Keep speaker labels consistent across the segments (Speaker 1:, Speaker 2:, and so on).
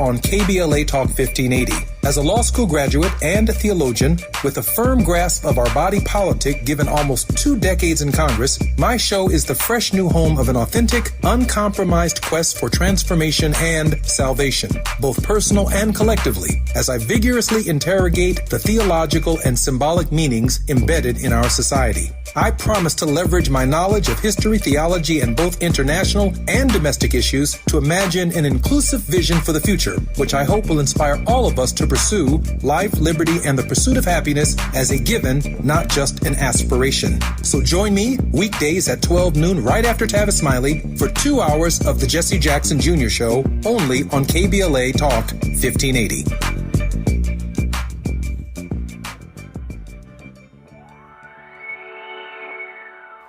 Speaker 1: on KBLA Talk 1580. As a law school graduate and a theologian with a firm grasp of our body politic given almost 2 decades in Congress, my show is the fresh new home of an authentic, uncompromised quest for transformation and salvation, both personal and collectively, as I vigorously interrogate the theological and symbolic meanings embedded in our society. I promise to leverage my knowledge of history, theology, and both international and domestic issues to imagine an inclusive vision for the future, which I hope will inspire all of us to pursue life, liberty, and the pursuit of happiness as a given, not just an aspiration. So join me weekdays at 12 noon right after Tavis Smiley for 2 hours of the Jesse Jackson Jr. Show only on KBLA Talk 1580.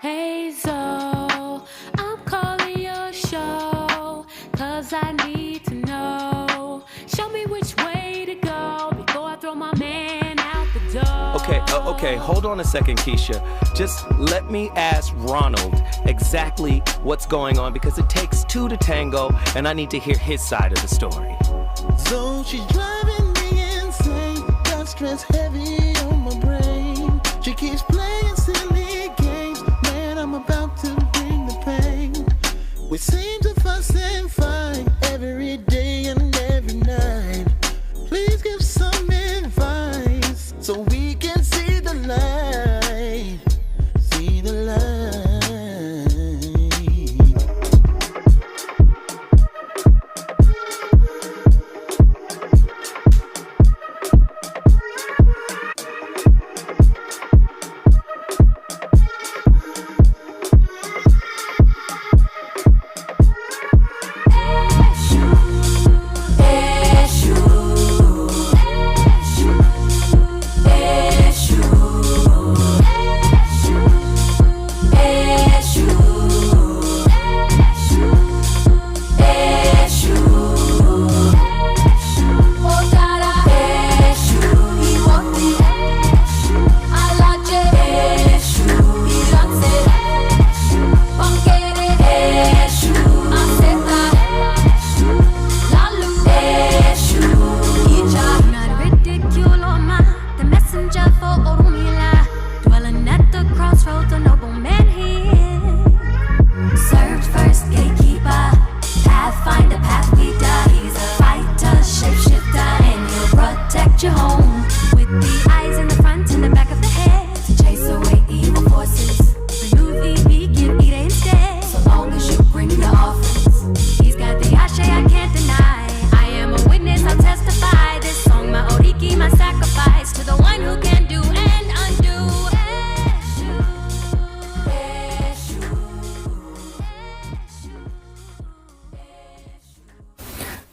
Speaker 2: Hey Zoe, I'm calling your show, 'cause I need to know. Show me which way to go before I throw my man out the door.
Speaker 3: Okay, hold on a second, Keisha. Just let me ask Ronald exactly what's going on, because it takes 2 to tango, and I need to hear his side of the story.
Speaker 4: So she's driving me insane, got stress heavy on my brain. She keeps playing silly games, man, I'm about to bring the pain. We seem to fuss and fight every day and every night. Please give some advice so we can see the light, see the light.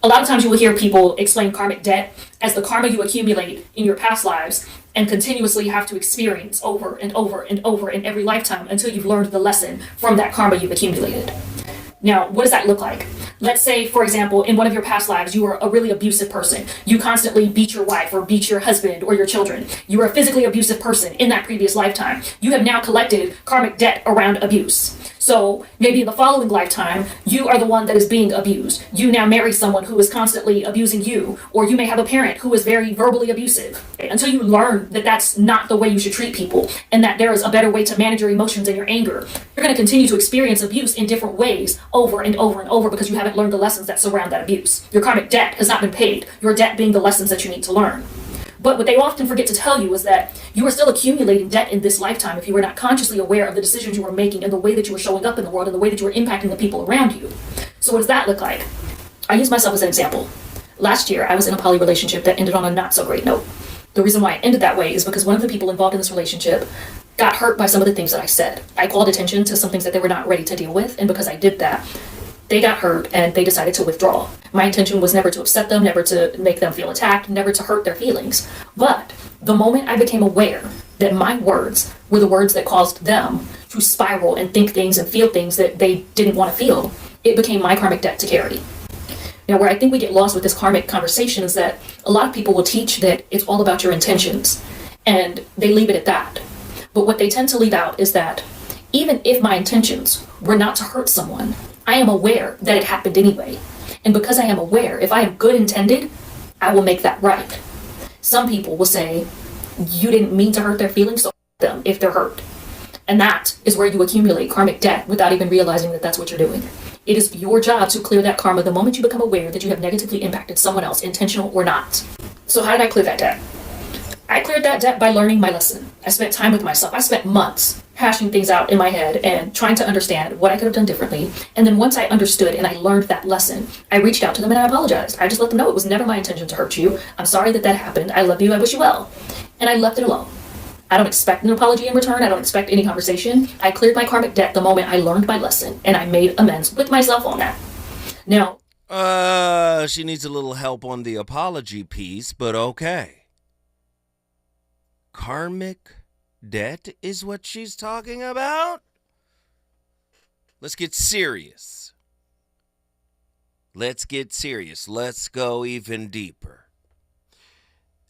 Speaker 5: A lot of times you will hear people explain karmic debt as the karma you accumulate in your past lives and continuously have to experience over and over and over in every lifetime until you've learned the lesson from that karma you've accumulated. Now, what does that look like? Let's say, for example, in one of your past lives, you were a really abusive person. You constantly beat your wife or beat your husband or your children. You were a physically abusive person in that previous lifetime. You have now collected karmic debt around abuse. So maybe in the following lifetime, you are the one that is being abused. You now marry someone who is constantly abusing you, or you may have a parent who is very verbally abusive. Until you learn that that's not the way you should treat people, and that there is a better way to manage your emotions and your anger, you're going to continue to experience abuse in different ways over and over and over because you haven't learned the lessons that surround that abuse. Your karmic debt has not been paid, your debt being the lessons that you need to learn. But what they often forget to tell you is that you are still accumulating debt in this lifetime if you were not consciously aware of the decisions you were making and the way that you were showing up in the world and the way that you were impacting the people around you. So what does that look like? I use myself as an example. Last year, I was in a poly relationship that ended on a not so great note. The reason why it ended that way is because one of the people involved in this relationship got hurt by some of the things that I said. I called attention to some things that they were not ready to deal with, and because I did that, they got hurt and they decided to withdraw. My intention was never to upset them, never to make them feel attacked, never to hurt their feelings. But the moment I became aware that my words were the words that caused them to spiral and think things and feel things that they didn't want to feel, it became my karmic debt to carry. Now, where I think we get lost with this karmic conversation is that a lot of people will teach that it's all about your intentions, and they leave it at that. But what they tend to leave out is that even if my intentions were not to hurt someone, I am aware that it happened anyway. And because I am aware, if I am good intended, I will make that right. Some people will say, you didn't mean to hurt their feelings, so hurt them if they're hurt. And that is where you accumulate karmic debt without even realizing that that's what you're doing. It is your job to clear that karma the moment you become aware that you have negatively impacted someone else, intentional or not. So how did I clear that debt? I cleared that debt by learning my lesson. I spent time with myself. I spent months hashing things out in my head and trying to understand what I could have done differently. And then once I understood and I learned that lesson, I reached out to them and I apologized. I just let them know it was never my intention to hurt you. I'm sorry that happened. I love you. I wish you well. And I left it alone. I don't expect an apology in return. I don't expect any conversation. I cleared my karmic debt the moment I learned my lesson, and I made amends with myself on that. Now,
Speaker 3: she needs a little help on the apology piece, but okay. Karmic debt is what she's talking about? Let's get serious. Let's go even deeper.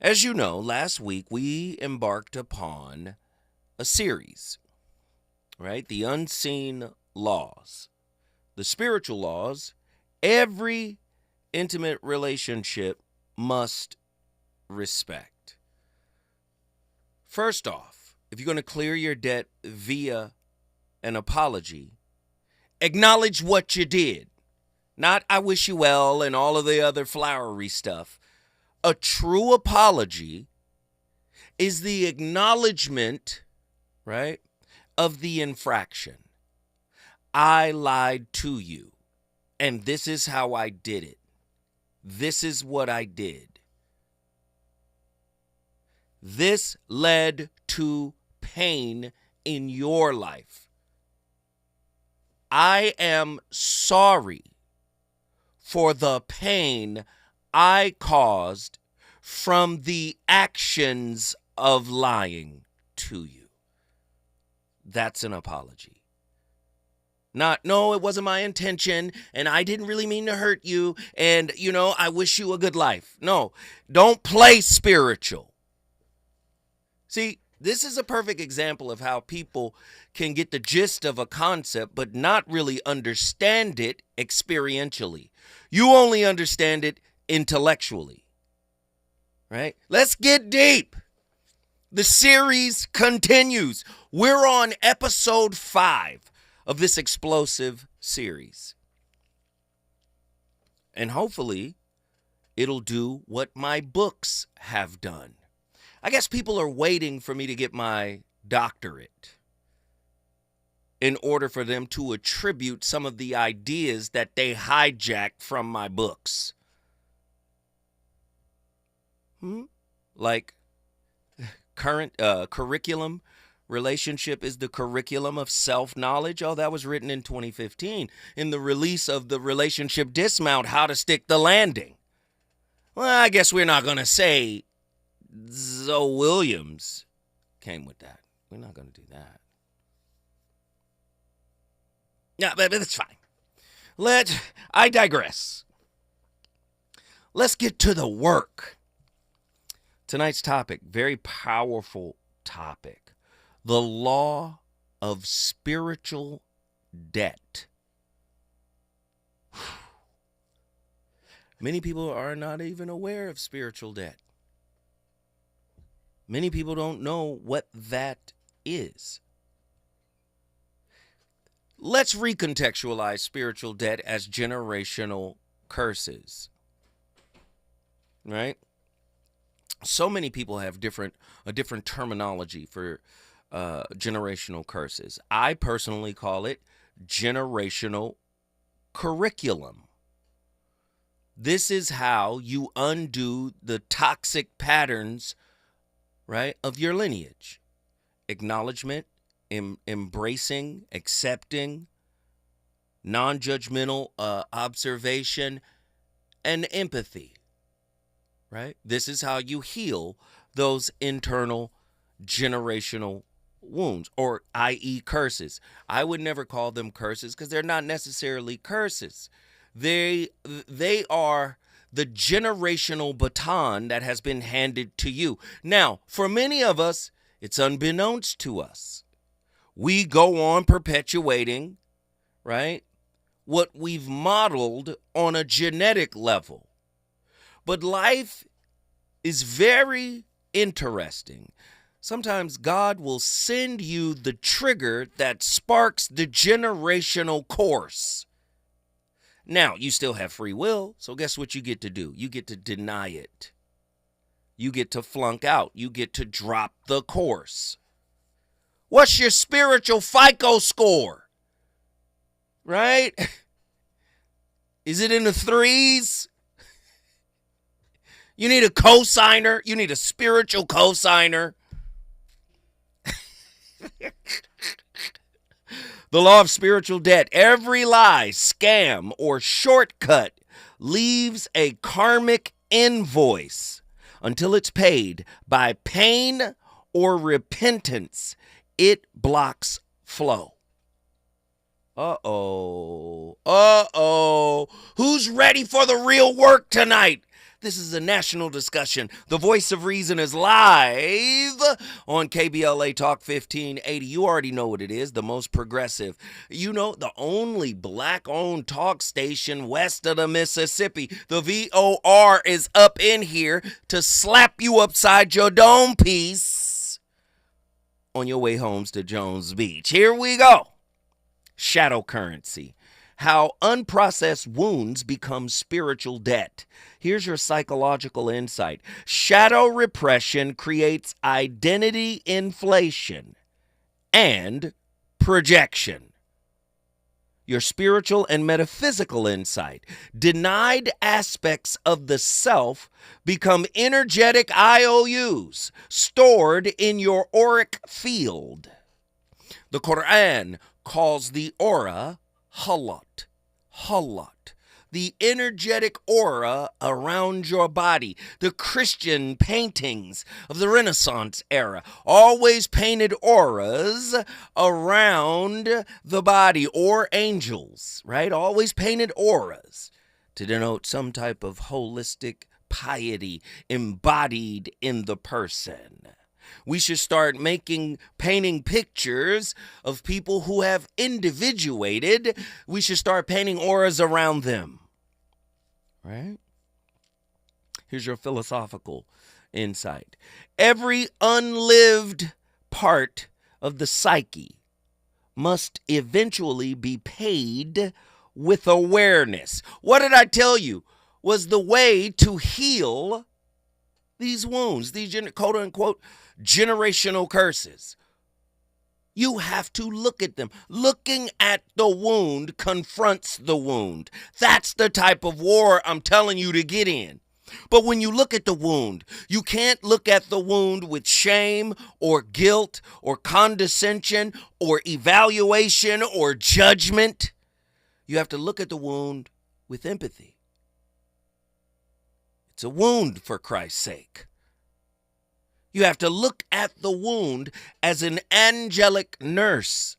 Speaker 3: As you know, last week we embarked upon a series, right? The unseen laws, the spiritual laws, every intimate relationship must respect. First off, if you're going to clear your debt via an apology, acknowledge what you did. Not I wish you well and all of the other flowery stuff. A true apology is the acknowledgement, right, of the infraction. I lied to you, and this is how I did it. This is what I did. This led to pain in your life. I am sorry for the pain I caused from the actions of lying to you. That's an apology. Not, no, it wasn't my intention, and I didn't really mean to hurt you, and, I wish you a good life. No, don't play spiritual. See, this is a perfect example of how people can get the gist of a concept, but not really understand it experientially. You only understand it intellectually, right? Let's get deep. The series continues. We're on episode 5 of this explosive series. And hopefully it'll do what my books have done. I guess people are waiting for me to get my doctorate in order for them to attribute some of the ideas that they hijacked from my books. Like current curriculum, relationship is the curriculum of self-knowledge. Oh, that was written in 2015 in the release of the relationship dismount, How to Stick the Landing. Well, I guess we're not going to say Zoe Williams came with that. We're not going to do that. Yeah, but that's fine. I digress. Let's get to the work. Tonight's topic, very powerful topic. The law of spiritual debt. Many people are not even aware of spiritual debt. Many people don't know what that is. Let's recontextualize spiritual debt as generational curses. Right? So many people have a different terminology for generational curses. I personally call it generational curriculum. This is how you undo the toxic patterns, right, of your lineage. Acknowledgement, embracing, accepting, non-judgmental observation, and empathy. Right? This is how you heal those internal generational wounds, or i.e. curses. I would never call them curses because they're not necessarily curses. They are the generational baton that has been handed to you. Now, for many of us, it's unbeknownst to us. We go on perpetuating, right, what we've modeled on a genetic level. But life is very interesting. Sometimes God will send you the trigger that sparks the generational course. Now, you still have free will, so guess what you get to do? You get to deny it. You get to flunk out. You get to drop the course. What's your spiritual FICO score? Right? Is it in the threes? You need a cosigner. You need a spiritual cosigner. The law of spiritual debt. Every lie, scam, or shortcut leaves a karmic invoice until it's paid by pain or repentance. It blocks flow. Uh-oh. Who's ready for the real work tonight? This is a national discussion. The Voice of Reason is live on KBLA Talk 1580. You already know what it is, the most progressive. You know, the only black-owned talk station west of the Mississippi. The VOR is up in here to slap you upside your dome piece on your way home to Jones Beach. Here we go. Shadow currency. How unprocessed wounds become spiritual debt. Here's your psychological insight. Shadow repression creates identity inflation and projection. Your spiritual and metaphysical insight. Denied aspects of the self become energetic IOUs stored in your auric field. The Quran calls the aura halat, the energetic aura around your body. The Christian paintings of the Renaissance era always painted auras around the body, or angels, right? Always painted auras to denote some type of holistic piety embodied in the person. We should start painting pictures of people who have individuated. We should start painting auras around them. Right? Here's your philosophical insight. Every unlived part of the psyche must eventually be paid with awareness. What did I tell you was the way to heal these wounds, these quote unquote generational curses? You have to look at them. Looking at the wound confronts the wound. That's the type of war I'm telling you to get in. But when you look at the wound, you can't look at the wound with shame or guilt or condescension or evaluation or judgment. You have to look at the wound with empathy. It's a wound, for Christ's sake. You have to look at the wound as an angelic nurse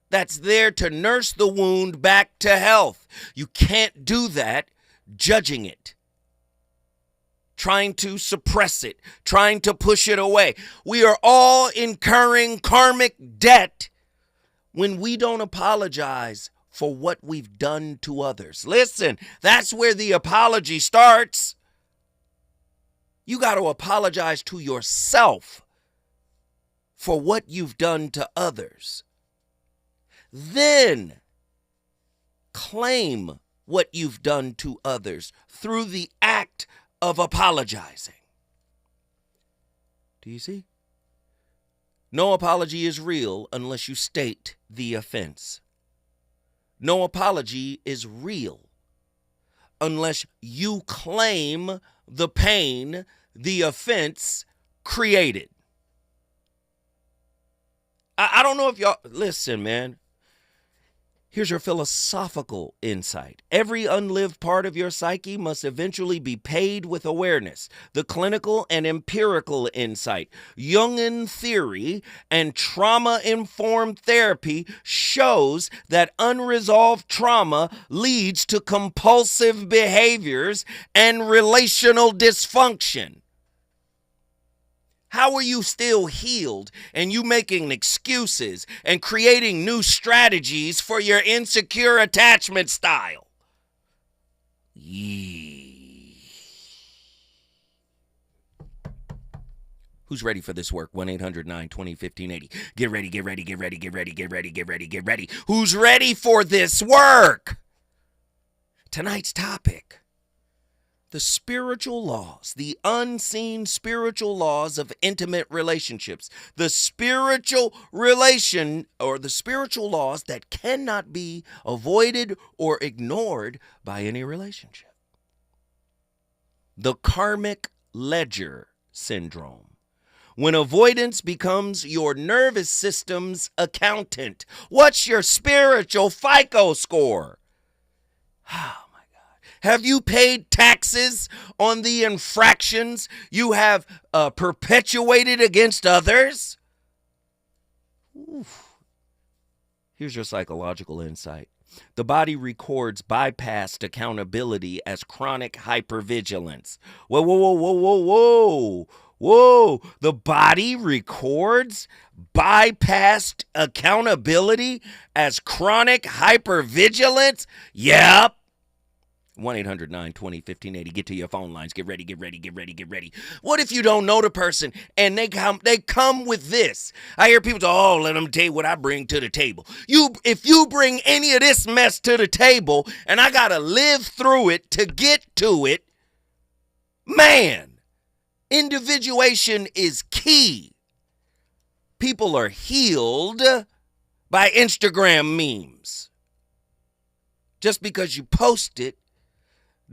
Speaker 3: that's there to nurse the wound back to health. You can't do that judging it, trying to suppress it, trying to push it away. We are all incurring karmic debt when we don't apologize for what we've done to others. Listen, that's where the apology starts. You got to apologize to yourself for what you've done to others. Then claim what you've done to others through the act of apologizing. Do you see? No apology is real unless you state the offense. No apology is real unless you claim the pain the offense created. I don't know if y'all, listen, man. Here's your philosophical insight. Every unlived part of your psyche must eventually be paid with awareness. The clinical and empirical insight. Jungian theory and trauma-informed therapy shows that unresolved trauma leads to compulsive behaviors and relational dysfunction. How are you still healed and you making excuses and creating new strategies for your insecure attachment style? Who's ready for this work? 1-800-920-1580. Get ready, get ready, get ready, get ready, get ready, get ready, get ready. Who's ready for this work? Tonight's topic: the spiritual laws, the unseen spiritual laws of intimate relationships. The spiritual relation, or the spiritual laws that cannot be avoided or ignored by any relationship. The karmic ledger syndrome. When avoidance becomes your nervous system's accountant. What's your spiritual FICO score? Oh my God. Have you paid taxes on the infractions you have perpetuated against others? Oof. Here's your psychological insight. The body records bypassed accountability as chronic hypervigilance. Whoa, whoa, whoa, whoa, whoa, whoa. Whoa, the body records bypassed accountability as chronic hypervigilance? Yep. 1-800-920-1580. Get to your phone lines. Get ready, get ready, get ready, get ready. What if you don't know the person and they come with this? I hear people say, oh, let them tell you what I bring to the table. If you bring any of this mess to the table and I got to live through it to get to it, man. Individuation is key. People are healed by Instagram memes. Just because you post it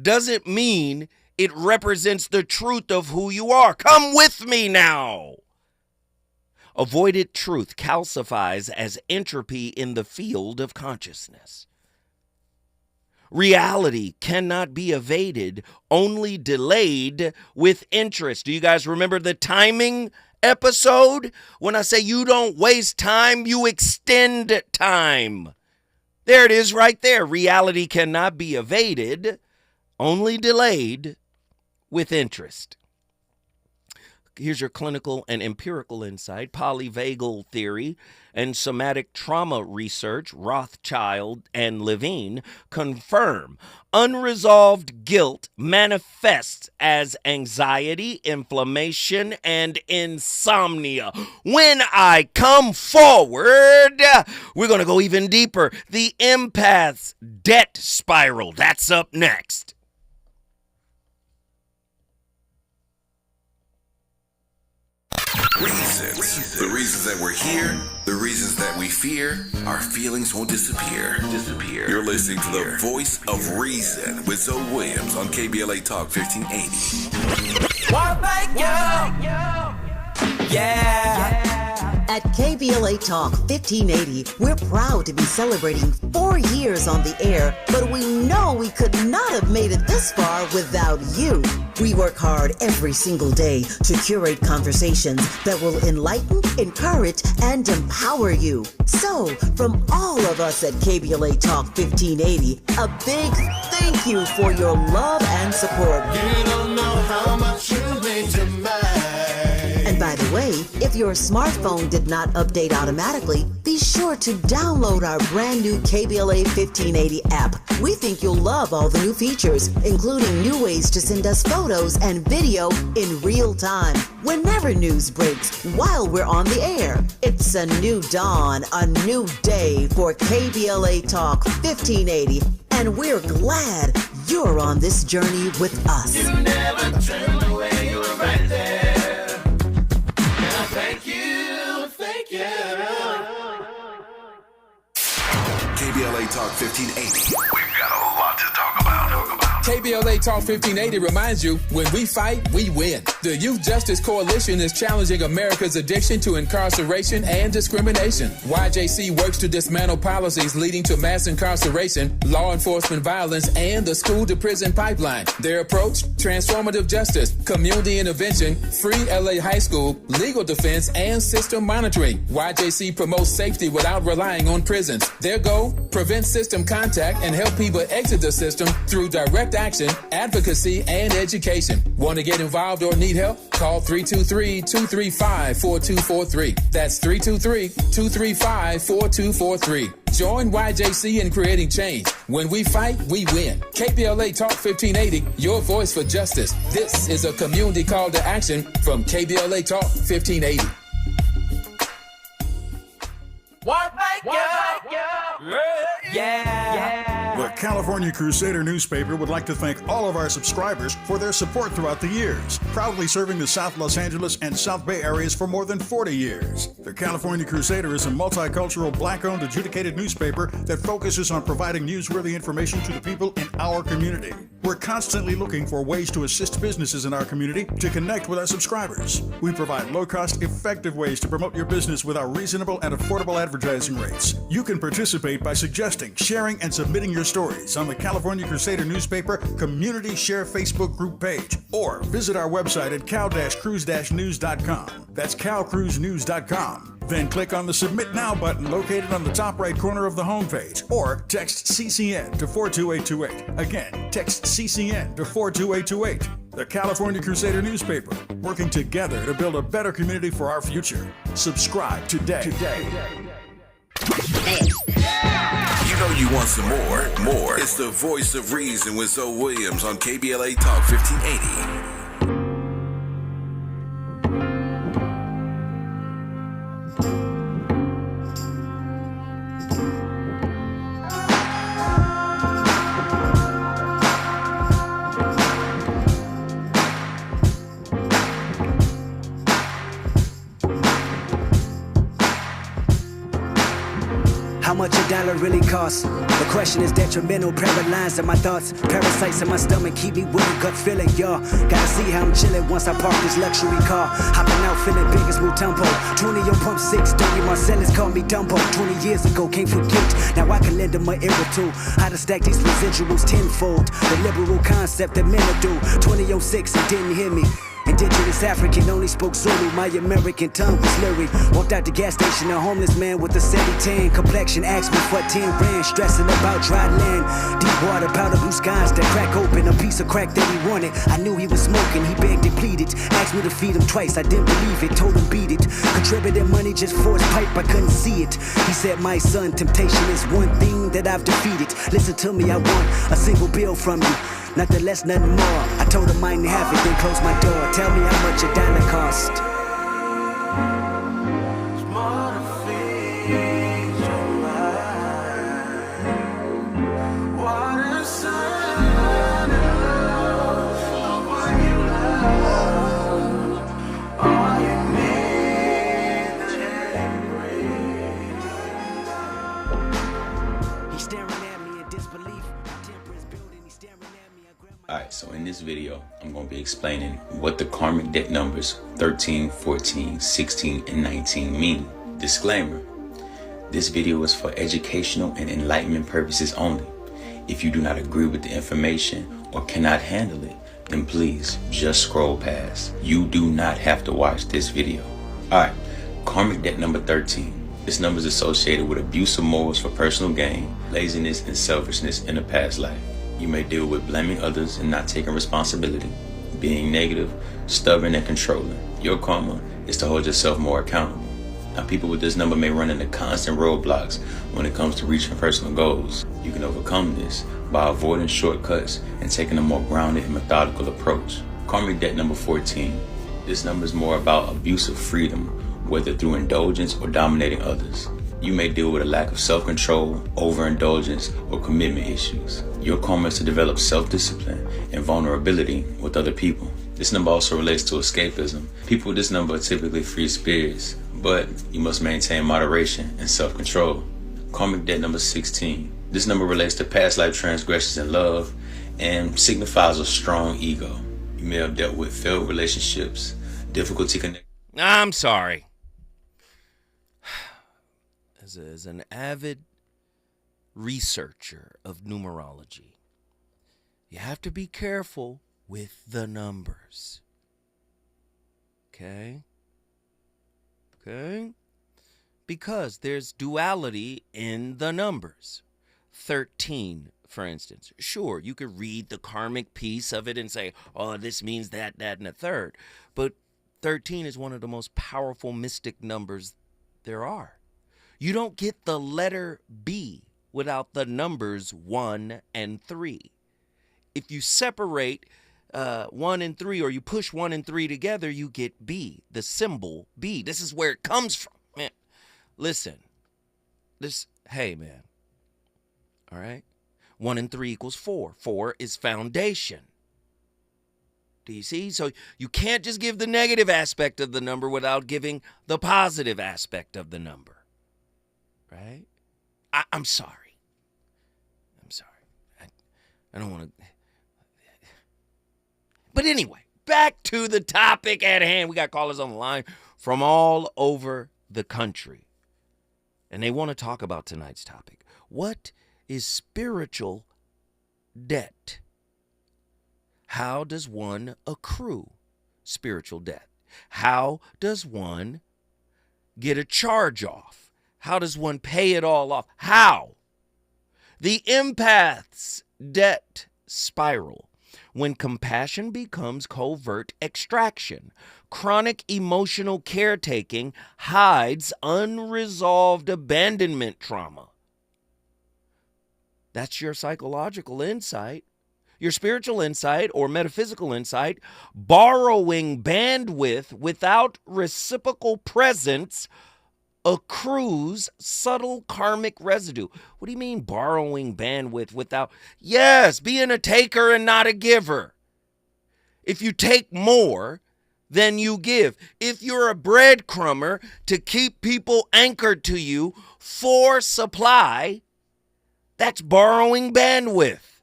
Speaker 3: doesn't mean it represents the truth of who you are. Come with me now. Avoided truth calcifies as entropy in the field of consciousness. Reality cannot be evaded, only delayed with interest. Do you guys remember the timing episode? When I say you don't waste time, you extend time. There it is right there. Reality cannot be evaded, only delayed with interest. Here's your clinical and empirical insight. Polyvagal theory and somatic trauma research, Rothschild and Levine, confirm unresolved guilt manifests as anxiety, inflammation, and insomnia. When I come forward, we're going to go even deeper. The empath's debt spiral. That's up next.
Speaker 6: Reasons. The reasons that we're here, the reasons that we fear, our feelings won't disappear. You're listening to the voice of reason with Zoe Williams on KBLA Talk 1580.
Speaker 7: Wanna thank you. Yeah.
Speaker 8: At KBLA Talk 1580, we're proud to be celebrating 4 years on the air, but we know we could not have made it this far without you. We work hard every single day to curate conversations that will enlighten, encourage, and empower you. So, from all of us at KBLA Talk 1580, a big thank you for your love and support.
Speaker 4: You don't know how much you mean to me.
Speaker 8: And by the way, if your smartphone did not update automatically, be sure to download our brand new KBLA 1580 app. We think you'll love all the new features, including new ways to send us photos and video in real time, whenever news breaks, while we're on the air. It's a new dawn, a new day for KBLA Talk 1580, and we're glad you're on this journey with us.
Speaker 4: You never turned away, you were right there. Thank you, thank you.
Speaker 6: KBLA Talk 1580. We've got a lot to talk about.
Speaker 9: KBLA Talk 1580 reminds you, when we fight, we win. The Youth Justice Coalition is challenging America's addiction to incarceration and discrimination. YJC works to dismantle policies leading to mass incarceration, law enforcement violence, and the school-to-prison pipeline. Their approach? transformative justice, community intervention, free LA high school, legal defense, and system monitoring. YJC promotes safety without relying on prisons. Their goal? Prevent system contact and help people exit the system through direct action, advocacy, and education. Want to get involved or need help? Call 323-235-4243. That's 323-235-4243. Join YJC in creating change. When we fight, we win. KBLA Talk 1580, your voice for justice. This is a community call to action from KBLA Talk 1580.
Speaker 7: The California Crusader newspaper would like to thank all of our subscribers for their support throughout the years, proudly serving the South Los Angeles and South Bay areas for more than 40 years. The California Crusader is a multicultural, black-owned, adjudicated newspaper that focuses on providing newsworthy information to the people in our community. We're constantly looking for ways to assist businesses in our community to connect with our subscribers. We provide low-cost, effective ways to promote your business with our reasonable and affordable advertising rates. You can participate by suggesting, sharing, and submitting your stories on the California Crusader newspaper Community Share Facebook group page, or visit our website at cal-cruise-news.com. That's calcruisenews.com. Then click on the Submit Now button located on the top right corner of the homepage, or text CCN to 42828. Again, text CCN to 42828. The California Crusader newspaper, working together to build a better community for our future. Subscribe today.
Speaker 6: You know you want some more. It's the voice of reason with Zoe Williams on KBLA Talk 1580.
Speaker 10: How much a dollar really costs? The question is detrimental, paralyzed in my thoughts. Parasites in my stomach keep me with a gut feeling, y'all. Gotta see how I'm chillin' once I park this luxury car. Hopping out feeling big as Mutombo. 20 on pump 6, 30 Marcellus called me Dumbo. 20 years ago, can't forget. Now I can lend them my ear or two. How to stack these residuals tenfold. The liberal concept that men do. 2006 and didn't hear me. Indigenous African, only spoke Zulu. My American tongue was slurry. Walked out the gas station, a homeless man with a 70-tan complexion. Asked me for 10 rand, stressing about dry land. Deep water, powder blue skies that crack open. A piece of crack that he wanted. I knew he was smoking, he begged and pleaded. Asked me to feed him twice, I didn't believe it. Told him beat it. Contributed money just for his pipe, I couldn't see it. He said, my son, temptation is one thing that I've defeated. Listen to me, I want a single bill from you. Nothing less, nothing more. I told him I didn't have it, then closed my door. Tell me how much a dollar cost.
Speaker 11: Alright, so in this video, I'm going to be explaining what the karmic debt numbers 13, 14, 16, and 19 mean. Disclaimer, this video is for educational and enlightenment purposes only. If you do not agree with the information or cannot handle it, then please just scroll past. You do not have to watch this video. Alright, karmic debt number 13. This number is associated with abusive morals for personal gain, laziness, and selfishness in a past life. You may deal with blaming others and not taking responsibility, being negative, stubborn, and controlling. Your karma is to hold yourself more accountable. Now, people with this number may run into constant roadblocks when it comes to reaching personal goals. You can overcome this by avoiding shortcuts and taking a more grounded and methodical approach. Karmic debt number 14. This number is more about abuse of freedom, whether through indulgence or dominating others. You may deal with a lack of self-control, overindulgence, or commitment issues. Your karma is to develop self-discipline and vulnerability with other people. This number also relates to escapism. People with this number are typically free spirits, but you must maintain moderation and self-control. Karmic debt number 16. This number relates to past life transgressions in love and signifies a strong ego. You may have dealt with failed relationships, difficulty connecting.
Speaker 3: I'm sorry. As an avid researcher of numerology, you have to be careful with the numbers. Okay? Because there's duality in the numbers. 13, for instance. Sure, you could read the karmic piece of it and say, oh, this means that, and a third. But 13 is one of the most powerful mystic numbers there are. You don't get the letter B without the numbers 1 and 3. If you separate 1 and 3, or you push 1 and 3 together, you get B, the symbol B. This is where it comes from. Man, listen. Hey, man. All right? 1 and 3 equals 4. 4 is foundation. Do you see? So you can't just give the negative aspect of the number without giving the positive aspect of the number. Right? I'm sorry. I don't want to. But anyway, back to the topic at hand. We got callers on the line from all over the country. And they want to talk about tonight's topic. What is spiritual debt? How does one accrue spiritual debt? How does one get a charge off? How does one pay it all off? How? The empath's debt spiral. When compassion becomes covert extraction, chronic emotional caretaking hides unresolved abandonment trauma. That's your psychological insight. Your spiritual insight or metaphysical insight, borrowing bandwidth without reciprocal presence accrues subtle karmic residue. What do you mean borrowing bandwidth without? Yes, being a taker and not a giver. If you take more than you give, if you're a breadcrumber to keep people anchored to you for supply, that's borrowing bandwidth.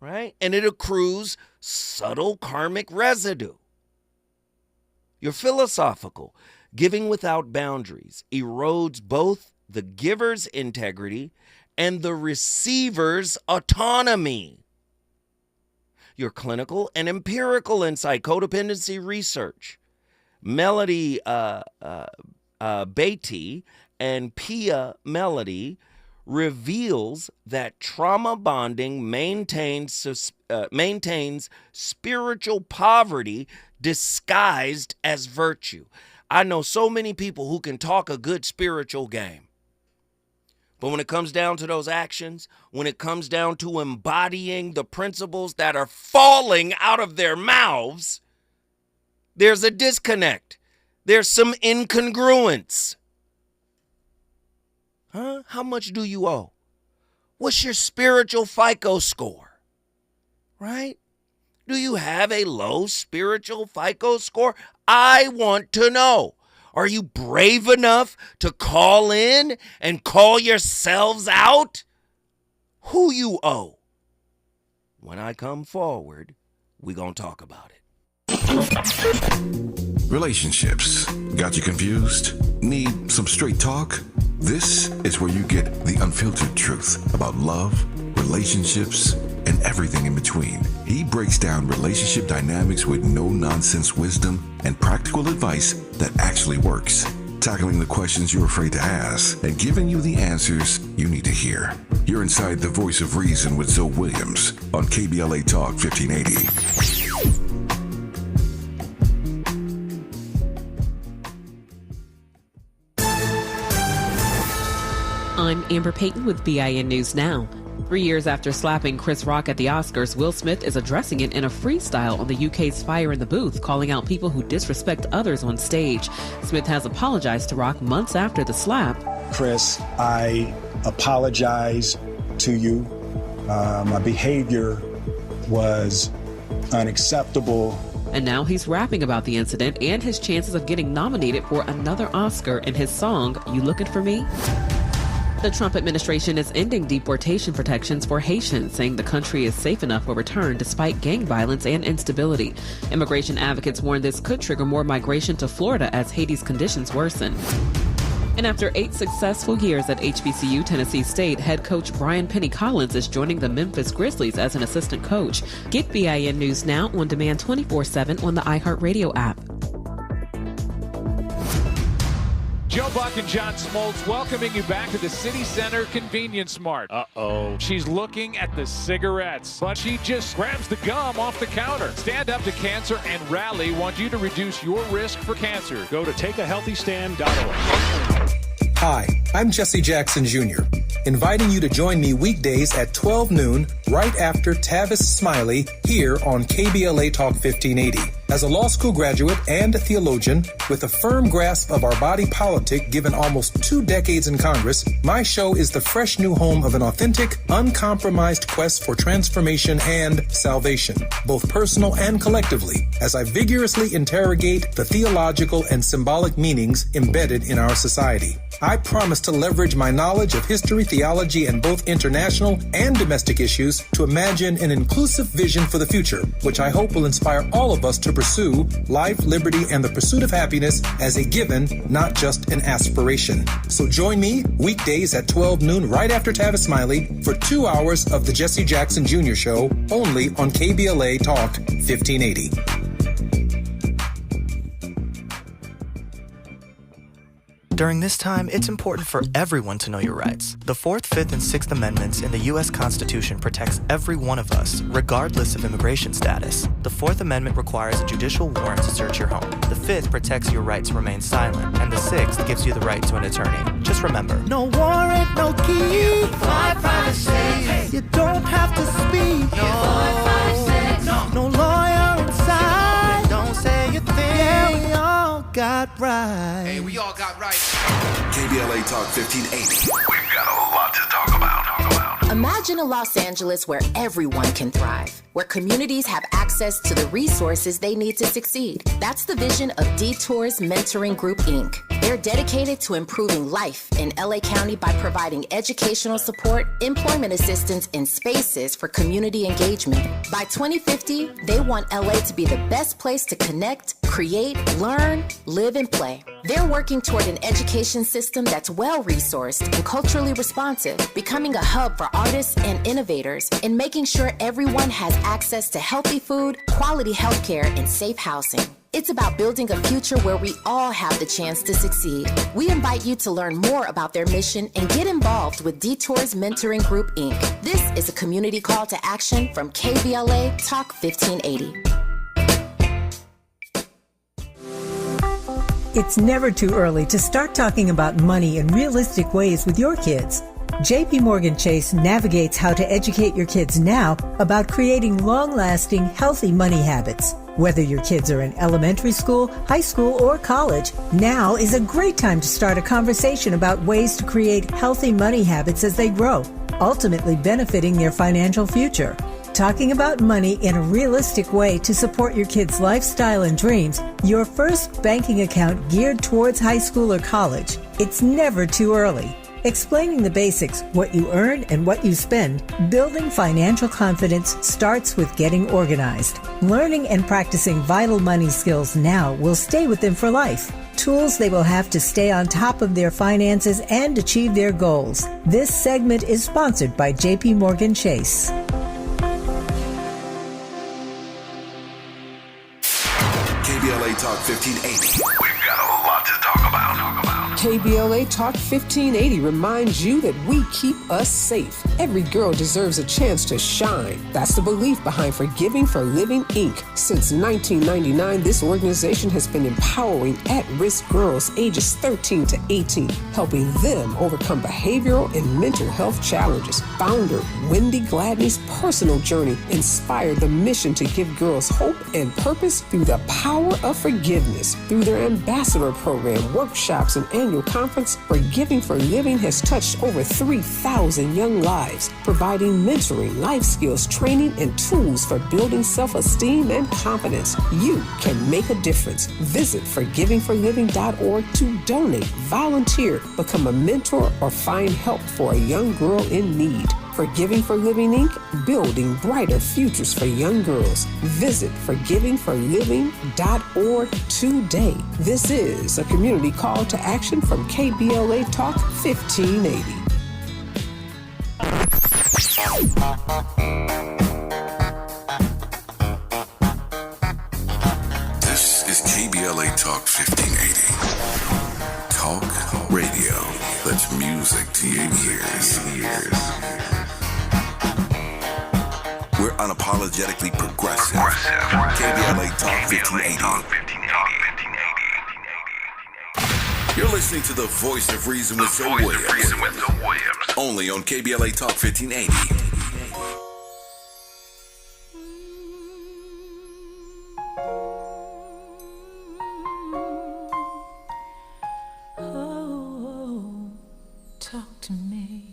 Speaker 3: Right? And it accrues subtle karmic residue. You're philosophical. Giving without boundaries erodes both the giver's integrity and the receiver's autonomy. Your clinical and empirical insight, codependency research, Melody Beatty and Pia Melody reveals that trauma bonding maintains spiritual poverty disguised as virtue. I know so many people who can talk a good spiritual game. But when it comes down to those actions, when it comes down to embodying the principles that are falling out of their mouths, there's a disconnect. There's some incongruence. Huh? How much do you owe? What's your spiritual FICO score? Right? Do you have a low spiritual FICO score? I want to know. Are you brave enough to call in and call yourselves out? Who you owe? When I come forward, we're going to talk about it.
Speaker 6: Relationships. Got you confused? Need some straight talk? This is where you get the unfiltered truth about love, relationships, and everything in between. He breaks down relationship dynamics with no-nonsense wisdom and practical advice that actually works. Tackling the questions you're afraid to ask and giving you the answers you need to hear. You're inside the voice of reason with Zoe Williams on KBLA Talk 1580.
Speaker 12: I'm Amber Payton with BIN News Now. 3 years after slapping Chris Rock at the Oscars, Will Smith is addressing it in a freestyle on the UK's Fire in the Booth, calling out people who disrespect others on stage. Smith has apologized to Rock months after the slap.
Speaker 13: Chris, I apologize to you. My behavior was unacceptable.
Speaker 12: And now he's rapping about the incident and his chances of getting nominated for another Oscar in his song, You Looking For Me? The Trump administration is ending deportation protections for Haitians, saying the country is safe enough for return despite gang violence and instability. Immigration advocates warn this could trigger more migration to Florida as Haiti's conditions worsen. And after 8 successful years at HBCU Tennessee State, head coach Brian Penny Collins is joining the Memphis Grizzlies as an assistant coach. Get BIN News now on demand 24/7 on the iHeartRadio app.
Speaker 14: Joe Buck and John Smoltz welcoming you back to the City Center Convenience Mart. Uh-oh. She's looking at the cigarettes, but she just grabs the gum off the counter. Stand Up to Cancer and Rally want you to reduce your risk for cancer. Go to takeahealthystand.org.
Speaker 1: Hi, I'm Jesse Jackson Jr., inviting you to join me weekdays at 12 noon, right after Tavis Smiley, here on KBLA Talk 1580. As a law school graduate and a theologian with a firm grasp of our body politic given almost 2 decades in Congress, my show is the fresh new home of an authentic, uncompromised quest for transformation and salvation, both personal and collectively, as I vigorously interrogate the theological and symbolic meanings embedded in our society. I promise to leverage my knowledge of history, theology, and both international and domestic issues to imagine an inclusive vision for the future, which I hope will inspire all of us to pursue life, liberty, and the pursuit of happiness as a given, not just an aspiration. So join me weekdays at 12 noon right after Tavis Smiley for 2 hours of the Jesse Jackson Jr. Show only on KBLA Talk 1580.
Speaker 15: During this time, it's important for everyone to know your rights. The 4th, 5th, and 6th Amendments in the U.S. Constitution protects every one of us, regardless of immigration status. The 4th Amendment requires a judicial warrant to search your home. The 5th protects your right to remain silent, and the 6th gives you the right to an attorney. Just remember,
Speaker 4: No warrant, no key.
Speaker 16: My privacy.
Speaker 4: You don't have to speak. No lawyer inside.
Speaker 16: Don't say a thing.
Speaker 4: Yeah, we all got rights.
Speaker 16: Hey, we all got rights.
Speaker 6: KBLA Talk 1580. We've got a lot to talk about.
Speaker 17: Imagine a Los Angeles where everyone can thrive, where communities have access to the resources they need to succeed. That's the vision of Detours Mentoring Group, Inc. They're dedicated to improving life in LA County by providing educational support, employment assistance, and spaces for community engagement. By 2050, they want LA to be the best place to connect, create, learn, live, and play. They're working toward an education system that's well-resourced and culturally responsive, becoming a hub for artists and innovators, and making sure everyone has access to healthy food, quality healthcare, and safe housing. It's about building a future where we all have the chance to succeed. We invite you to learn more about their mission and get involved with Detours Mentoring Group, Inc. This is a community call to action from KBLA Talk 1580.
Speaker 18: It's never too early to start talking about money in realistic ways with your kids. JP Morgan Chase navigates how to educate your kids now about creating long-lasting, healthy money habits. Whether your kids are in elementary school, high school, or college, now is a great time to start a conversation about ways to create healthy money habits as they grow, ultimately benefiting their financial future. Talking about money in a realistic way to support your kids' lifestyle and dreams, your first banking account geared towards high school or college. It's never too early. Explaining the basics, what you earn and what you spend, building financial confidence starts with getting organized. Learning and practicing vital money skills now will stay with them for life. Tools they will have to stay on top of their finances and achieve their goals. This segment is sponsored by JP Morgan Chase.
Speaker 6: KBLA Talk 1580. We've got a lot to talk about.
Speaker 19: KBLA Talk 1580 reminds you that we keep us safe. Every girl deserves a chance to shine. That's the belief behind Forgiving for Living, Inc. Since 1999, this organization has been empowering at-risk girls ages 13 to 18, helping them overcome behavioral and mental health challenges. Founder Wendy Gladney's personal journey inspired the mission to give girls hope and purpose through the power of forgiveness. Through their ambassador program, workshops, and annual conference, Forgiving for Living has touched over 3,000 young lives, providing mentoring, life skills, training, and tools for building self-esteem and confidence. You can make a difference. Visit forgivingforliving.org to donate, volunteer, become a mentor, or find help for a young girl in need. Forgiving for Living Inc., building brighter futures for young girls. Visit forgivingforliving.org today. This is a community call to action from KBLA Talk 1580.
Speaker 6: This is KBLA Talk 1580. Talk radio. That's music to your ears. We're unapologetically progressive. KBLA Talk 1580. You're listening to the voice of reason with Zoe Williams. Only on KBLA Talk 1580.
Speaker 2: Talk to me.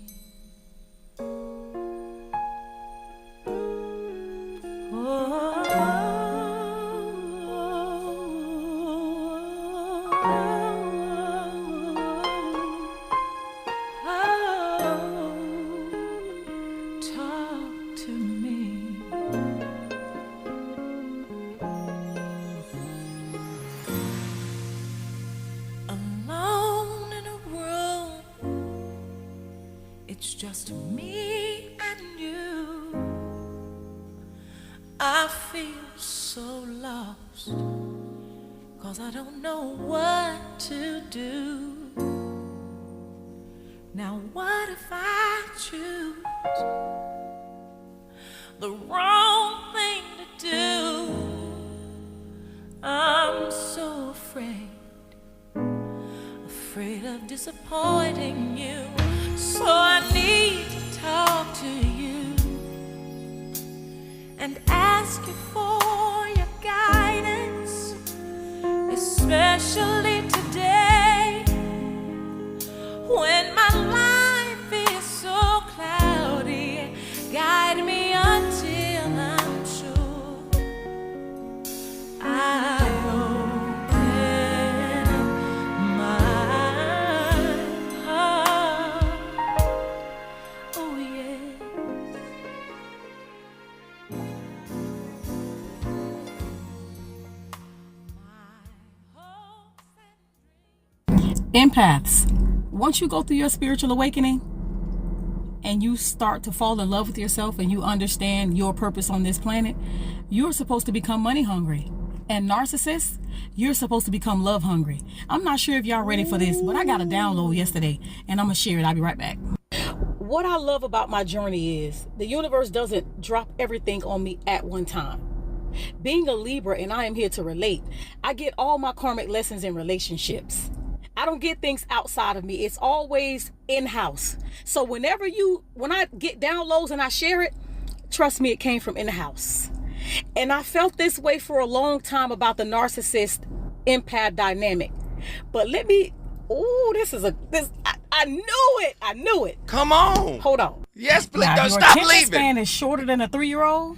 Speaker 2: Talk to me. Alone in a room, it's just me and you. I feel so lost, 'cause I don't know what to do. Now what if I choose the wrong thing to do? I'm so afraid of disappointing you. So I need to talk to you and ask you for your guidance, especially today when my life is so cloudy. Guide me until I'm sure I open my heart. Oh yeah.
Speaker 5: Empaths, once you go through your spiritual awakening and you start to fall in love with yourself and you understand your purpose on this planet, you're supposed to become money hungry. And narcissists, you're supposed to become love hungry. I'm not sure if y'all ready for this, but I got a download yesterday and I'm gonna share it. I'll be right back. What I love about my journey is the universe doesn't drop everything on me at one time. Being a Libra, and I am here to relate, I get all my karmic lessons in relationships. I don't get things outside of me. It's always in-house. So when I get downloads and I share it, trust me, it came from in-house. And I felt this way for a long time about the narcissist empath dynamic. But I knew it.
Speaker 3: Come on.
Speaker 5: Hold on.
Speaker 3: Yes, please.
Speaker 5: Now,
Speaker 3: Don't
Speaker 5: your
Speaker 3: stop
Speaker 5: attention
Speaker 3: leaving.
Speaker 5: span is shorter than a 3-year-old.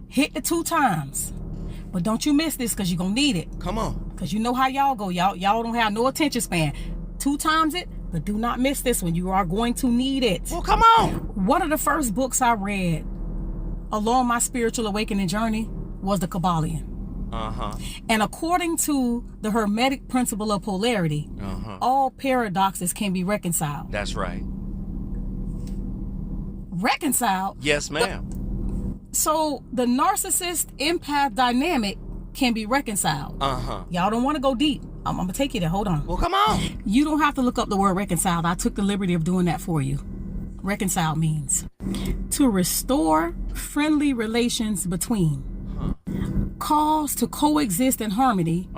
Speaker 5: Hit the 2 times. But don't you miss this, because you're going to need it.
Speaker 3: Come on.
Speaker 5: Because you know how y'all go. Y'all don't have no attention span. 2 times it, but do not miss this one. You are going to need it.
Speaker 3: Well, come on.
Speaker 5: One of the first books I read along my spiritual awakening journey was The Kabbalion. And according to the Hermetic principle of polarity, all paradoxes can be reconciled.
Speaker 3: That's right.
Speaker 5: Reconciled?
Speaker 3: Yes, ma'am.
Speaker 5: So the narcissist empath dynamic can be reconciled. Y'all don't want to go deep. I'm gonna take you there. Hold on.
Speaker 3: Well, come on.
Speaker 5: You don't have to look up the word reconciled. I took the liberty of doing that for you. Reconcile means to restore friendly relations between, cause to coexist in harmony,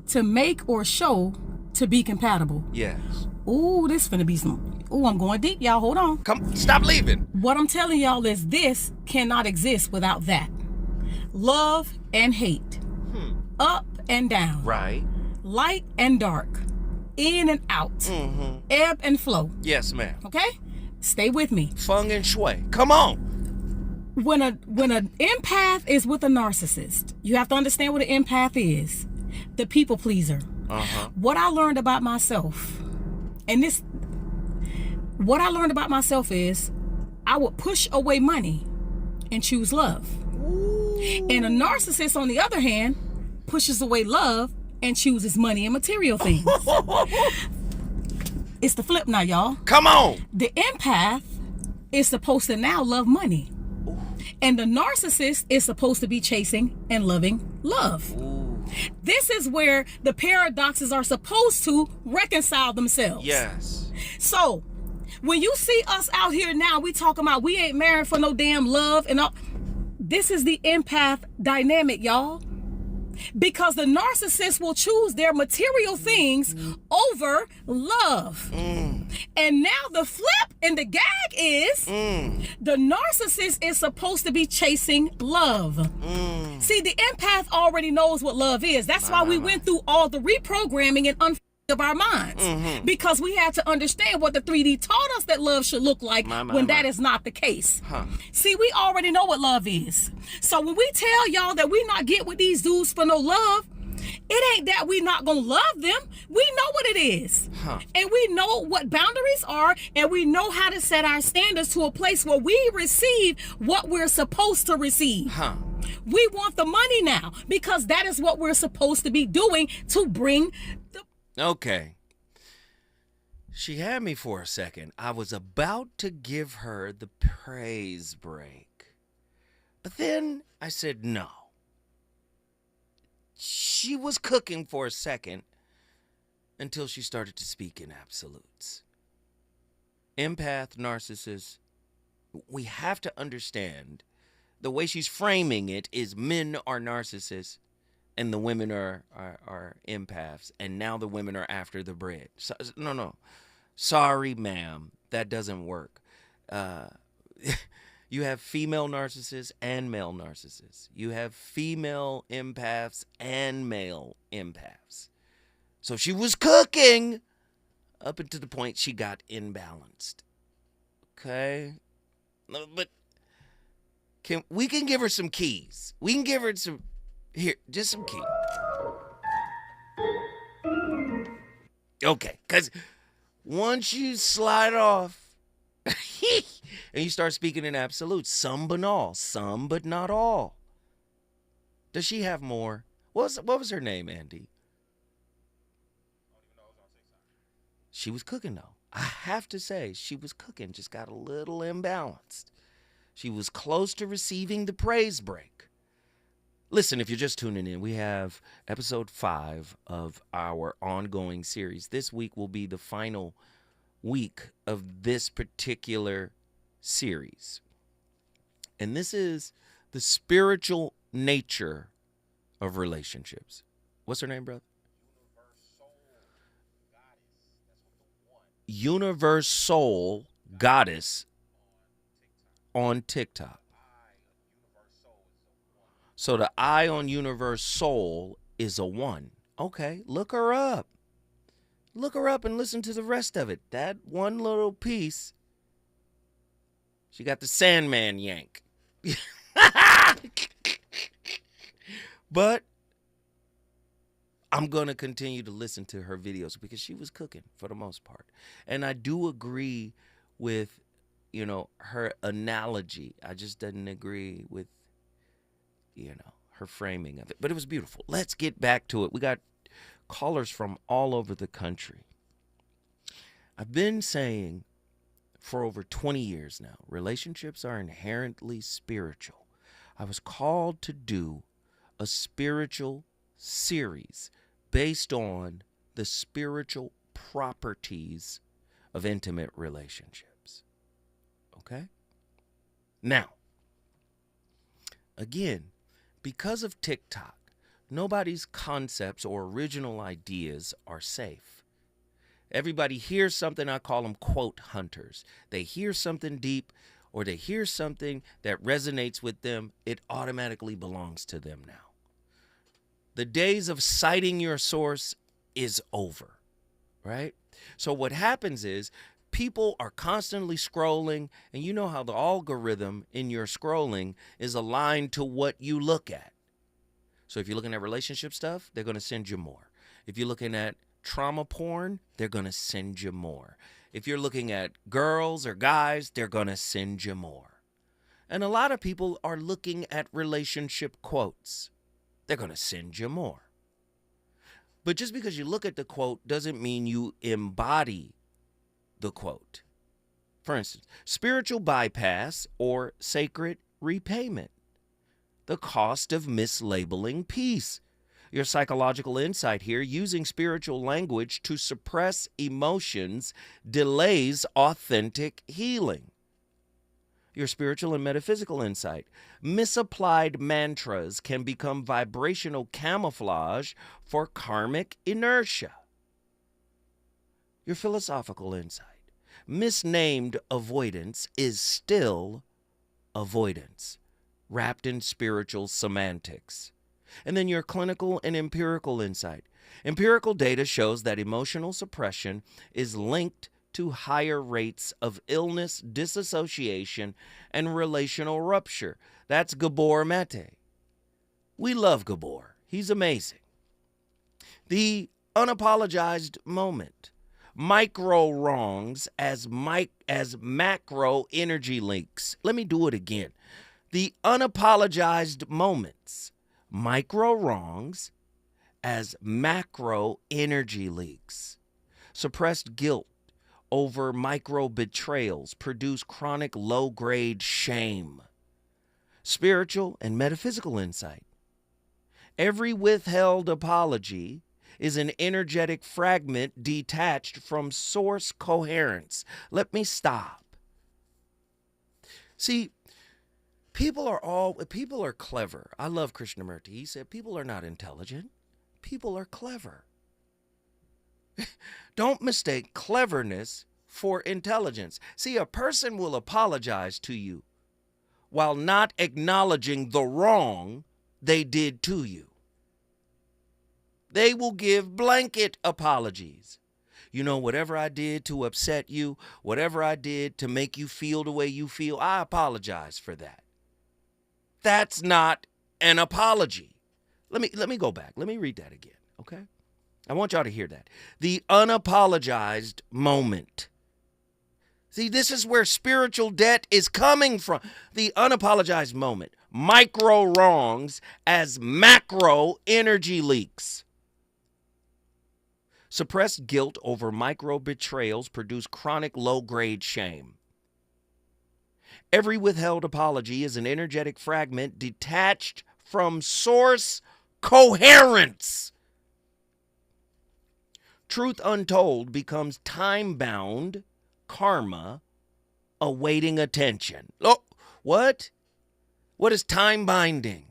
Speaker 5: to make or show to be compatible.
Speaker 3: Yes.
Speaker 5: Ooh, this finna be some. Ooh, I'm going deep, y'all. Hold on.
Speaker 3: Come, stop leaving.
Speaker 5: What I'm telling y'all is this cannot exist without that. Love and hate. Up and down.
Speaker 3: Right.
Speaker 5: Light and dark. In and out. Ebb and flow.
Speaker 3: Yes, ma'am.
Speaker 5: Okay? Stay with me.
Speaker 3: Feng and shui. Come on.
Speaker 5: When an empath is with a narcissist, you have to understand what an empath is. The people pleaser. What I learned about myself, is
Speaker 20: I would push away money and choose love. And a narcissist, on the other hand, pushes away love and chooses money and material things. It's the flip now, y'all.
Speaker 3: Come on.
Speaker 20: The empath is supposed to now love money. And the narcissist is supposed to be chasing and loving love. This is where the paradoxes are supposed to reconcile themselves.
Speaker 3: Yes.
Speaker 20: So, when you see us out here now, we talking about we ain't married for no damn love and all. This is the empath dynamic, y'all. Because the narcissist will choose their material things over love. And now the flip and the gag is the narcissist is supposed to be chasing love. See, the empath already knows what love is. That's why we went through all the reprogramming and of our minds, because we had to understand what the 3D taught us that love should look like when that is not the case. See, we already know what love is. So when we tell y'all that we not get with these dudes for no love, it ain't that we not gonna love them. We know what it is. And we know what boundaries are, and we know how to set our standards to a place where we receive what we're supposed to receive. We want the money now because that is what we're supposed to be doing to bring the...
Speaker 3: Okay. She had me for a second. I was about to give her the praise break. But then I said no. She was cooking for a second until she started to speak in absolutes. Empath, narcissist, we have to understand the way she's framing it is men are narcissists and the women are empaths, and now the women are after the bread. So, no. Sorry, ma'am. That doesn't work. You have female narcissists and male narcissists. You have female empaths and male empaths. So she was cooking up until the point she got imbalanced. Okay? But we can give her some keys. We can give her some... Here, just some keys. Okay, because once you slide off and you start speaking in absolutes, some but all, some but not all. Does she have more? What was her name, Andy? She was cooking, though. I have to say, she was cooking, just got a little imbalanced. She was close to receiving the praise break. Listen, if you're just tuning in, we have episode 5 of our ongoing series. This week will be the final week of this particular series. And this is the spiritual nature of relationships. What's her name, brother? Universal Goddess on TikTok. So the I on Universe Soul is a 1. Okay, look her up. Look her up and listen to the rest of it. That one little piece, she got the Sandman yank. But I'm going to continue to listen to her videos because she was cooking for the most part. And I do agree with, her analogy. I just didn't agree with, her framing of it. But it was beautiful. Let's get back to it. We got callers from all over the country. I've been saying for over 20 years now, relationships are inherently spiritual. I was called to do a spiritual series based on the spiritual properties of intimate relationships. Okay? Now, again, because of TikTok, nobody's concepts or original ideas are safe. Everybody hears something, I call them quote hunters. They hear something deep or they hear something that resonates with them, it automatically belongs to them now. The days of citing your source is over, right? So what happens is people are constantly scrolling, and you know how the algorithm in your scrolling is aligned to what you look at. So if you're looking at relationship stuff, they're going to send you more. If you're looking at trauma porn, they're going to send you more. If you're looking at girls or guys, they're going to send you more. And a lot of people are looking at relationship quotes. They're going to send you more. But just because you look at the quote doesn't mean you embody the quote. For instance, spiritual bypass or sacred repayment. The cost of mislabeling peace. Your psychological insight here, using spiritual language to suppress emotions delays authentic healing. Your spiritual and metaphysical insight. Misapplied mantras can become vibrational camouflage for karmic inertia. Your philosophical insight. Misnamed avoidance is still avoidance, wrapped in spiritual semantics. And then your clinical and empirical insight. Empirical data shows that emotional suppression is linked to higher rates of illness, disassociation, and relational rupture. That's Gabor Mate. We love Gabor. He's amazing. The unapologized moment. Micro wrongs as macro energy leaks. Let me do it again. The unapologized moments. Micro wrongs as macro energy leaks. Suppressed guilt over micro betrayals produce chronic low-grade shame. Spiritual and metaphysical insight. Every withheld apology is an energetic fragment detached from source coherence. Let me stop. See, people are clever. I love Krishnamurti. He said people are not intelligent. People are clever. Don't mistake cleverness for intelligence. See, a person will apologize to you while not acknowledging the wrong they did to you. They will give blanket apologies. You know, whatever I did to upset you, whatever I did to make you feel the way you feel, I apologize for that. That's not an apology. Let me go back. Let me read that again, okay? I want y'all to hear that. The unapologized moment. See, this is where spiritual debt is coming from. The unapologized moment. Micro wrongs as macro energy leaks. Suppressed guilt over micro betrayals produce chronic low-grade shame. Every withheld apology is an energetic fragment detached from source coherence. Truth untold becomes time-bound karma awaiting attention. Oh, what? What is time binding?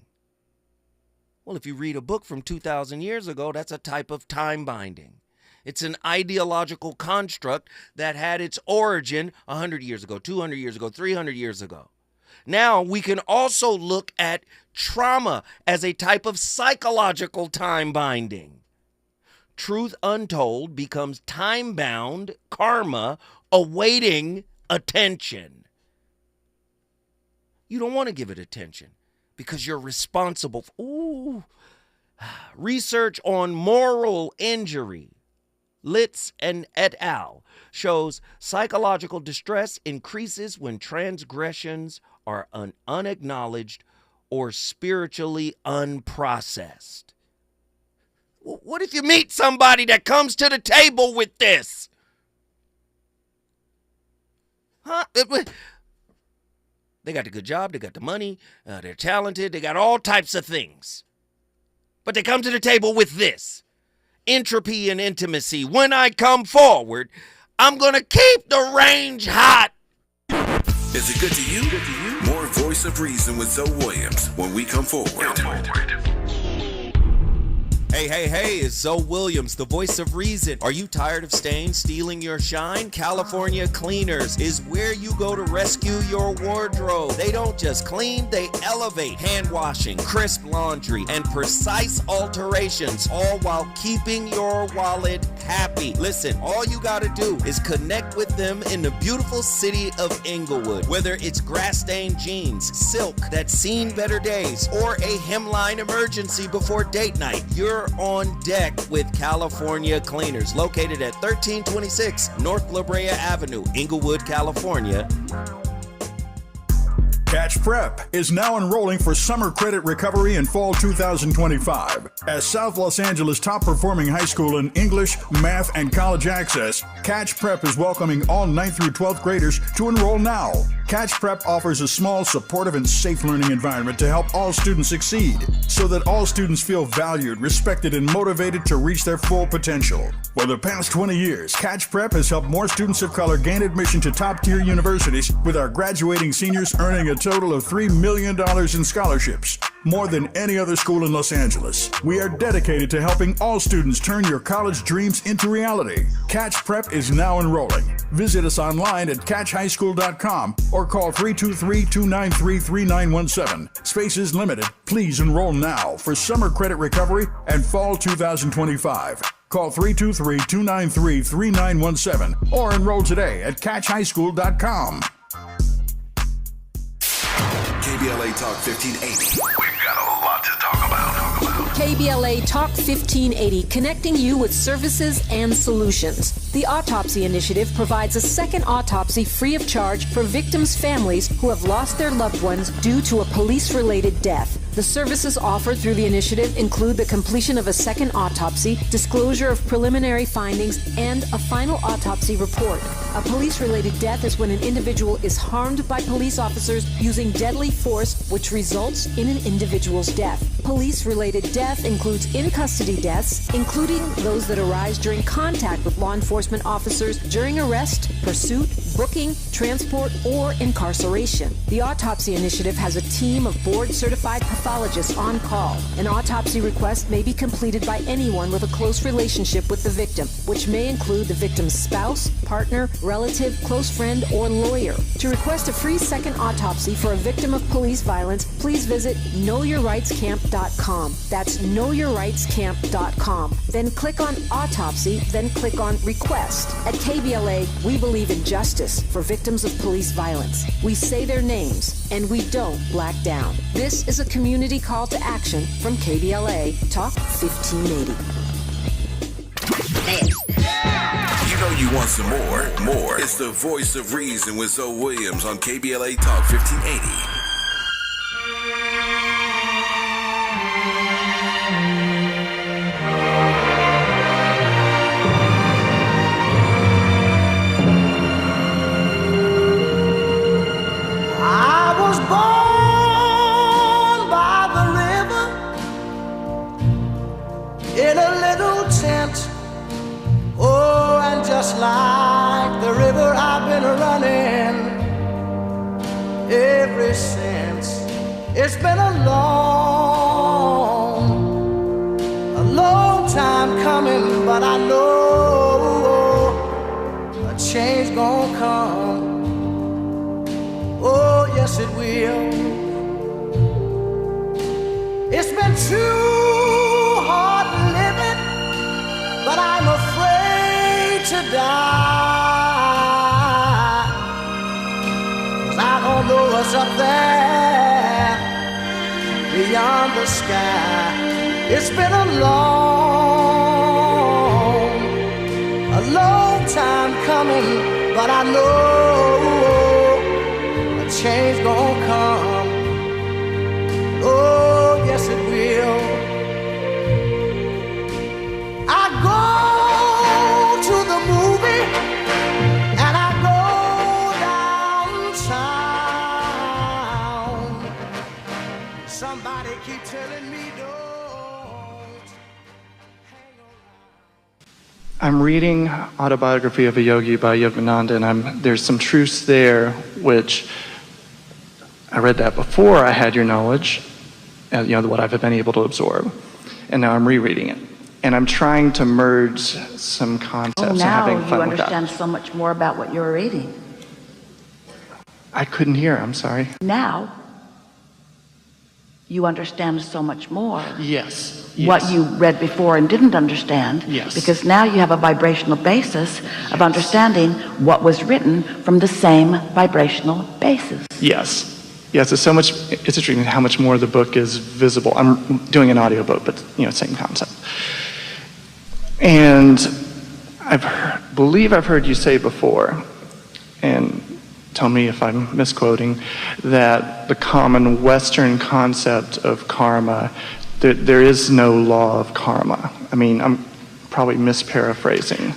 Speaker 3: Well, if you read a book from 2,000 years ago, that's a type of time binding. It's an ideological construct that had its origin 100 years ago, 200 years ago, 300 years ago. Now, we can also look at trauma as a type of psychological time binding. Truth untold becomes time-bound karma awaiting attention. You don't want to give it attention because you're responsible. Research on moral injury, Litz and et al., shows psychological distress increases when transgressions are unacknowledged or spiritually unprocessed. What if you meet somebody that comes to the table with this? Huh? They got a good job, they got the money, they're talented, they got all types of things. But they come to the table with this. Entropy and intimacy. When I come forward, I'm going to keep the range hot.
Speaker 6: Is it good to you? More Voice of Reason with Zoe Williams when we come forward.
Speaker 3: Hey, it's Zoe Williams, the voice of reason. Are you tired of staying, stealing your shine? California Cleaners is where you go to rescue your wardrobe. They don't just clean, they elevate. Hand washing, crisp laundry, and precise alterations, all while keeping your wallet happy. Listen, all you gotta do is connect with them in the beautiful city of Inglewood. Whether it's grass-stained jeans, silk that's seen better days, or a hemline emergency before date night, you're on deck with California Cleaners, located at 1326 North La Brea Avenue, Inglewood, California.
Speaker 7: Catch Prep is now enrolling for summer credit recovery in fall 2025. As South Los Angeles' top-performing high school in English, math, and college access, Catch Prep is welcoming all 9th through 12th graders to enroll now. Catch Prep offers a small, supportive, and safe learning environment to help all students succeed, so that all students feel valued, respected, and motivated to reach their full potential. For the past 20 years, Catch Prep has helped more students of color gain admission to top-tier universities, with our graduating seniors earning a total of $3 million in scholarships, more than any other school in Los Angeles. We are dedicated to helping all students turn your college dreams into reality. Catch Prep is now enrolling. Visit us online at catchhighschool.com or call 323-293-3917. Spaces limited. Please enroll now for summer credit recovery and fall 2025. Call 323-293-3917 or enroll today at catchhighschool.com.
Speaker 6: KBLA Talk 1580. We've got a lot to talk about.
Speaker 21: KBLA Talk 1580, connecting you with services and solutions. The Autopsy Initiative provides a second autopsy free of charge for victims' families who have lost their loved ones due to a police-related death. The services offered through the initiative include the completion of a second autopsy, disclosure of preliminary findings, and a final autopsy report. A police-related death is when an individual is harmed by police officers using deadly force, which results in an individual's death. Police-related death includes in-custody deaths, including those that arise during contact with law enforcement officers during arrest, pursuit, booking, transport, or incarceration. The Autopsy Initiative has a team of board-certified pathologists on call. An autopsy request may be completed by anyone with a close relationship with the victim, which may include the victim's spouse, partner, relative, close friend, or lawyer. To request a free second autopsy for a victim of police violence, please visit knowyourrightscamp.com. That's knowyourrightscamp.com. Then click on Autopsy, then click on Request. At KBLA, we believe in justice for victims of police violence. We say their names, and we don't black down. This is a community call to action from KBLA Talk 1580.
Speaker 6: You know you want some more. It's the voice of reason with Zoe Williams on KBLA Talk 1580.
Speaker 4: Just like the river, I've been running ever since. It's been a long time coming, but I know a change gonna come. Oh, yes it will. It's been too hard living, but I'm afraid to die, 'cause I don't know what's up there beyond the sky. It's been a long time coming, but I know a change gonna come. Oh, yes it will. I go to the movie and I go downtown. Somebody keep telling me don't.
Speaker 22: I'm reading Autobiography of a Yogi by Yogananda, and there's some truths there which I read that before I had your knowledge, what I've been able to absorb, and now I'm rereading it. And I'm trying to merge some concepts and having fun with that.
Speaker 23: Now you understand so much more about what you're reading.
Speaker 22: I couldn't hear, I'm sorry.
Speaker 23: Now you understand so much more.
Speaker 22: Yes.
Speaker 23: What you read before and didn't understand.
Speaker 22: Yes.
Speaker 23: Because now you have a vibrational basis of understanding what was written from the same vibrational basis.
Speaker 22: Yes. Yes, it's interesting how much more the book is visible. I'm doing an audiobook, but same concept. And believe I've heard you say before, and tell me if I'm misquoting, that the common Western concept of karma, that there is no law of karma. I mean, I'm probably misparaphrasing.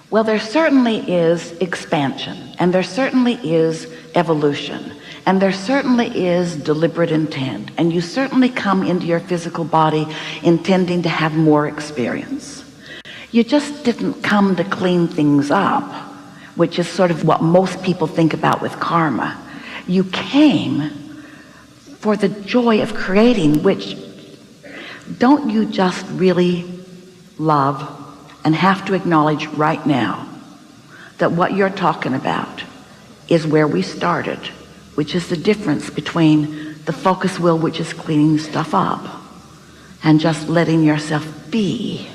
Speaker 23: Well, there certainly is expansion, and there certainly is evolution, and there certainly is deliberate intent, and you certainly come into your physical body intending to have more experience. You just didn't come to clean things up, which is sort of what most people think about with karma. You came for the joy of creating, which don't you just really love and have to acknowledge right now that what you're talking about is where we started, which is the difference between the focus will, which is cleaning stuff up, and just letting yourself be.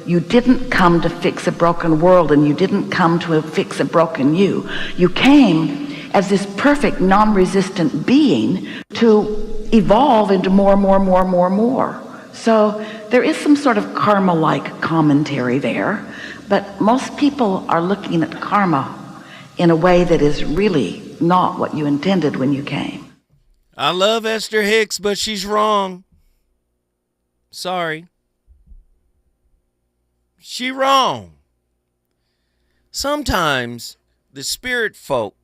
Speaker 23: You didn't come to fix a broken world, and you didn't come to fix a broken you. You came as this perfect, non-resistant being to evolve into more. So there is some sort of karma-like commentary there, but most people are looking at karma in a way that is really not what you intended when you came.
Speaker 3: I love Esther Hicks, but she's wrong. Sorry. She wrong. Sometimes the spirit folk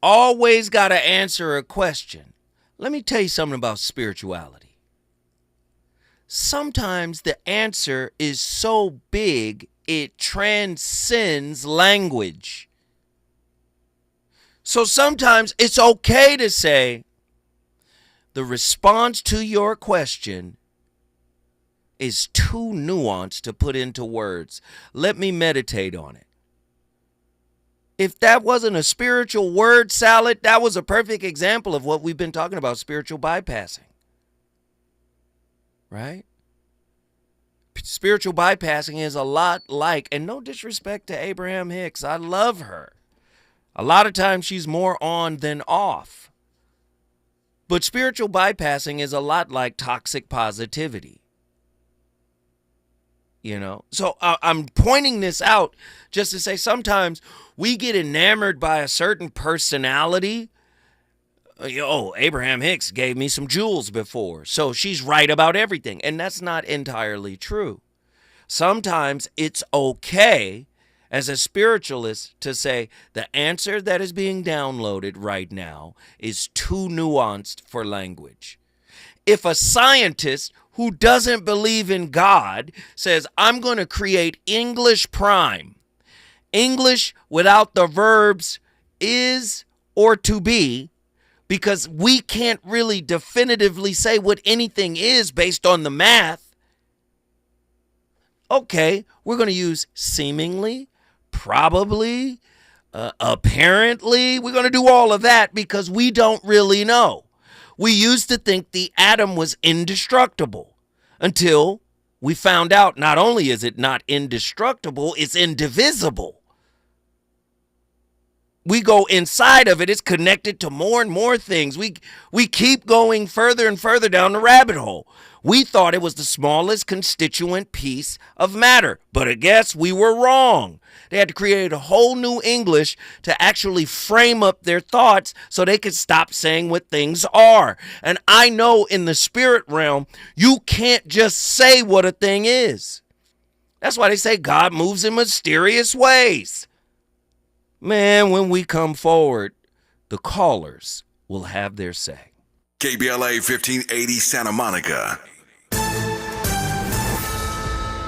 Speaker 3: always got to answer a question. Let me tell you something about spirituality. Sometimes the answer is so big it transcends language. So sometimes it's okay to say the response to your question is too nuanced to put into words. Let me meditate on it. If that wasn't a spiritual word salad, that was a perfect example of what we've been talking about, spiritual bypassing. Right? Spiritual bypassing is a lot like, and no disrespect to Abraham Hicks, I love her. A lot of times she's more on than off. But spiritual bypassing is a lot like toxic positivity. You know, so I'm pointing this out just to say sometimes we get enamored by a certain personality. Abraham Hicks gave me some jewels before, so she's right about everything. And that's not entirely true. Sometimes it's okay as a spiritualist to say the answer that is being downloaded right now is too nuanced for language. If a scientist who doesn't believe in God says, I'm going to create English prime, English without the verbs is or to be, because we can't really definitively say what anything is based on the math. Okay, we're going to use seemingly, probably, apparently. We're going to do all of that because we don't really know. We used to think the atom was indestructible until we found out not only is it not indestructible, it's indivisible. We go inside of it, it's connected to more and more things. We keep going further and further down the rabbit hole. We thought it was the smallest constituent piece of matter, but I guess we were wrong. They had to create a whole new English to actually frame up their thoughts so they could stop saying what things are. And I know in the spirit realm, you can't just say what a thing is. That's why they say God moves in mysterious ways. Man, when we come forward, the callers will have their say.
Speaker 6: KBLA 1580 Santa Monica.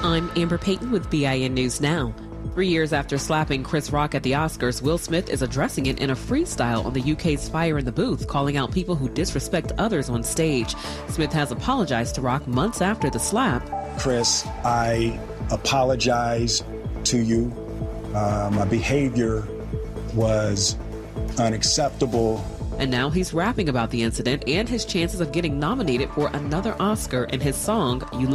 Speaker 12: I'm Amber Payton with BIN News Now. 3 years after slapping Chris Rock at the Oscars, Will Smith is addressing it in a freestyle on the UK's Fire in the Booth, calling out people who disrespect others on stage. Smith has apologized to Rock months after the slap.
Speaker 13: Chris, I apologize to you. My behavior was unacceptable.
Speaker 12: And now he's rapping about the incident and his chances of getting nominated for another Oscar in his song, You Look